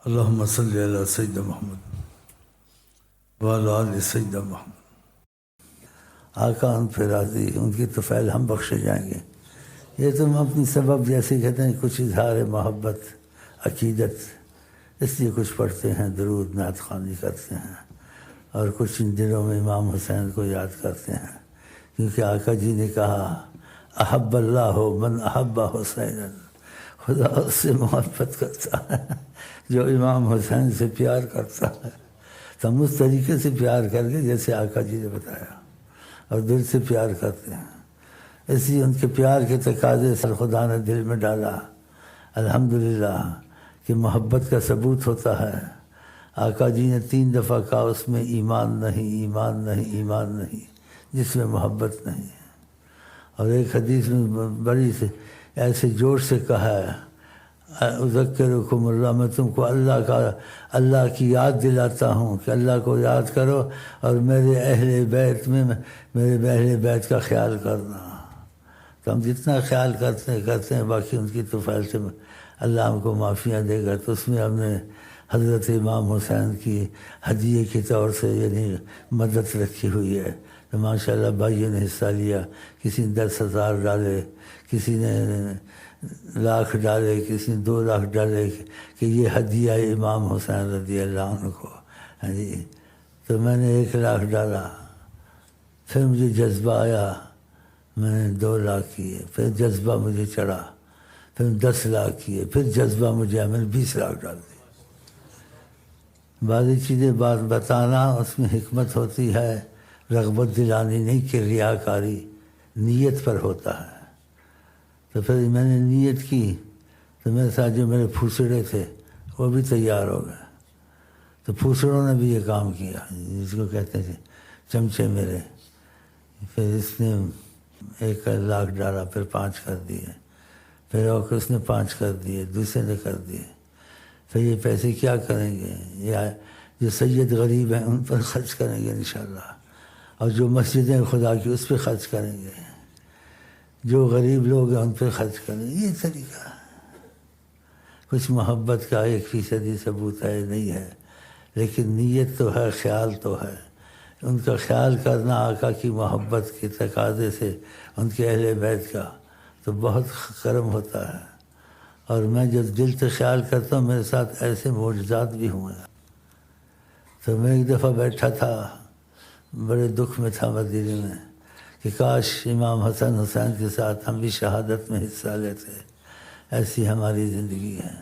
اللہم صلی علی سیدنا محمد وعلی آل سیدنا محمد۔ آقا ان پہ راضی، ان کی طفیل ہم بخشے جائیں گے۔ یہ تم اپنی سبب جیسے کہتے ہیں کچھ اظہار محبت عقیدت، اس لیے کچھ پڑھتے ہیں، درود نعت خوانی کرتے ہیں، اور کچھ ان دنوں میں امام حسین کو یاد کرتے ہیں، کیونکہ آقا جی نے کہا احب اللہ من احب حسین، خدا اس سے محبت کرتا ہے جو امام حسین سے پیار کرتا ہے۔ تو ہم اس طریقے سے پیار کر کے جیسے آقا جی نے بتایا، اور دل سے پیار کرتے ہیں، اس لیے ان کے پیار کے تقاضے سر خدا نے دل میں ڈالا، الحمدللہ، کہ محبت کا ثبوت ہوتا ہے۔ آقا جی نے 3 دفعہ کہا اس میں ایمان نہیں، ایمان نہیں، ایمان نہیں، جس میں محبت نہیں ہے۔ اور ایک حدیث میں بڑی سے ایسے جوش سے کہا ہے اذکرکم اللہ، میں تم کو اللہ کی یاد دلاتا ہوں کہ اللہ کو یاد کرو اور میرے اہل بیت کا خیال کرنا۔ تو ہم جتنا خیال کرتے ہیں باقی ان کی طفیل سے اللہ ہم کو معافیاں دے گا۔ تو اس میں ہم نے حضرت امام حسین کی ہدیے کے طور سے یعنی مدد رکھی ہوئی ہے، تو ماشاءاللہ بھائیوں نے حصہ لیا، کسی نے 10,000 ڈالے، کسی نے 1,00,000 ڈالے، کسی نے 2,00,000 ڈالے کہ یہ ہدیہ امام حسین رضی اللہ عنہ کو۔ ہاں جی، تو میں نے 1,00,000 ڈالا، پھر مجھے جذبہ آیا، میں نے 2,00,000 کیے، پھر جذبہ مجھے چڑھا، پھر 10,00,000 کیے، پھر جذبہ مجھے میں نے 20,00,000 ڈال دی۔ بعضی چیزیں بات بتانا اس میں حکمت ہوتی ہے، رغبت دلانی نہیں کہ ریاکاری نیت پر ہوتا ہے۔ تو پھر میں نے نیت کی تو میرے ساتھ جو میرے پھوسڑے تھے وہ بھی تیار ہو گئے، تو پھوسڑوں نے بھی یہ کام کیا، جس کو کہتے تھے چمچے میرے۔ پھر اس نے 1,00,000 ڈالا، پھر 5 کر دیے، پھر اور اس نے 5 کر دیے، دوسرے نے کر دیے۔ پھر یہ پیسے کیا کریں گے؟ یا جو سید غریب ہیں ان پر خرچ کریں گے انشاءاللہ، اور جو مسجدیں خدا کی اس پہ خرچ کریں گے، جو غریب لوگ ہیں ان پہ خرچ کریں گے۔ یہ طریقہ ہے، کچھ محبت کا 1% ثبوت ہے نہیں ہے، لیکن نیت تو ہے، خیال تو ہے۔ ان کا خیال کرنا آقا کی محبت کے تقاضے سے، ان کے اہل بیت کا، تو بہت کرم ہوتا ہے۔ اور میں جب دل سے خیال کرتا ہوں میرے ساتھ ایسے معجزات بھی ہوئے ہیں۔ تو میں ایک دفعہ بیٹھا تھا، بڑے دکھ میں تھا مدینے میں، کہ کاش امام حسن حسین کے ساتھ ہم بھی شہادت میں حصہ لیتے، ایسی ہماری زندگی ہے۔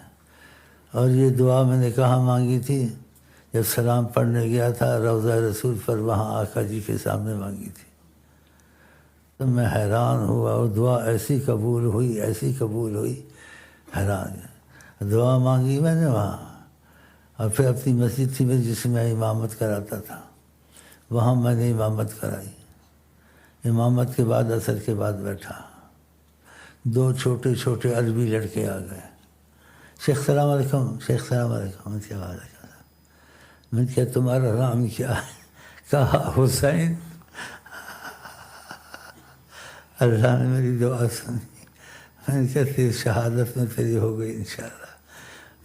اور یہ دعا میں نے کہاں مانگی تھی؟ جب سلام پڑھنے گیا تھا روضہ رسول پر، وہاں آقا جی کے سامنے مانگی تھی۔ تو میں حیران ہوا، اور دعا ایسی قبول ہوئی، ایسی قبول ہوئی، حیران۔ دعا مانگی میں نے وہاں، اور پھر اپنی مسجد تھی میں جس میں امامت کراتا تھا، وہاں میں نے امامت کرائی۔ امامت کے بعد عصر کے بعد بیٹھا، 2 چھوٹے چھوٹے عربی لڑکے آ گئے، شیخ السلام علیکم، شیخ السلام علیکم، ان کے بعد میں نے کہا تمہارا نام کیا ہے؟ کہا حسین۔ اللہ نے میری دعا سنی، میں نے کہا تیری شہادت میں تیری ہو گئی انشاءاللہ۔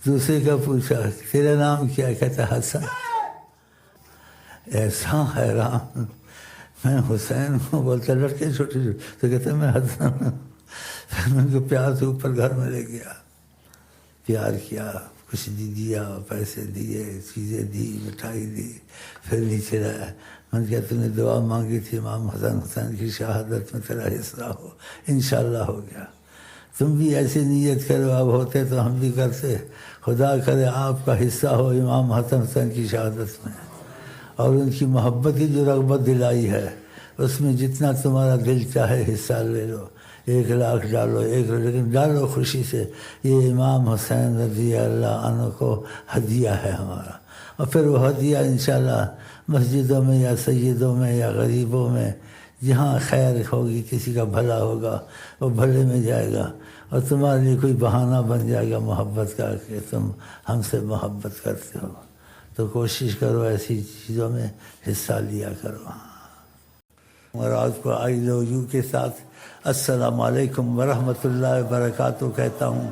دوسرے کا پوچھا تیرا نام کیا؟ کہتا حسن۔ ایسا حیران، میں حسین ہوں، بولتا لڑکے چھوٹے چھوٹے، تو کہتا میں حسن ہوں۔ پھر میں ان کو پیار سے اوپر گھر میں لے گیا، پیار کیا، کچھ دیا، پیسے دیے، چیزیں دی، مٹھائی دی، پھر نیچے لایا۔ میں نے کہا تم نے دعا مانگی تھی امام حسن حسین کی شہادت میں تیرا حصہ ہو، انشاءاللہ ہو گیا۔ تم بھی ایسی نیت کرو، اب ہوتے تو ہم بھی کرتے، خدا کرے آپ کا حصہ ہو امام حسن حسین کی شہادت میں، اور ان کی محبت کی جو رغبت دلائی ہے اس میں جتنا تمہارا دل چاہے حصہ لے لو، 1,00,000 ڈالو، لیکن ڈالو خوشی سے، یہ امام حسین رضی اللہ عنہ کو ہدیہ ہے ہمارا۔ اور پھر وہ ہدیہ انشاءاللہ مسجدوں میں یا سیدوں میں یا غریبوں میں جہاں خیر ہوگی، کسی کا بھلا ہوگا وہ بھلے میں جائے گا، اور تمہارے لیے کوئی بہانہ بن جائے گا محبت کا کہ تم ہم سے محبت کرتے ہو۔ تو کوشش کرو ایسی چیزوں میں حصہ لیا کرو۔ اور آج کو آئی لو یو کے ساتھ السلام علیکم ورحمۃ اللہ وبرکاتہ کہتا ہوں۔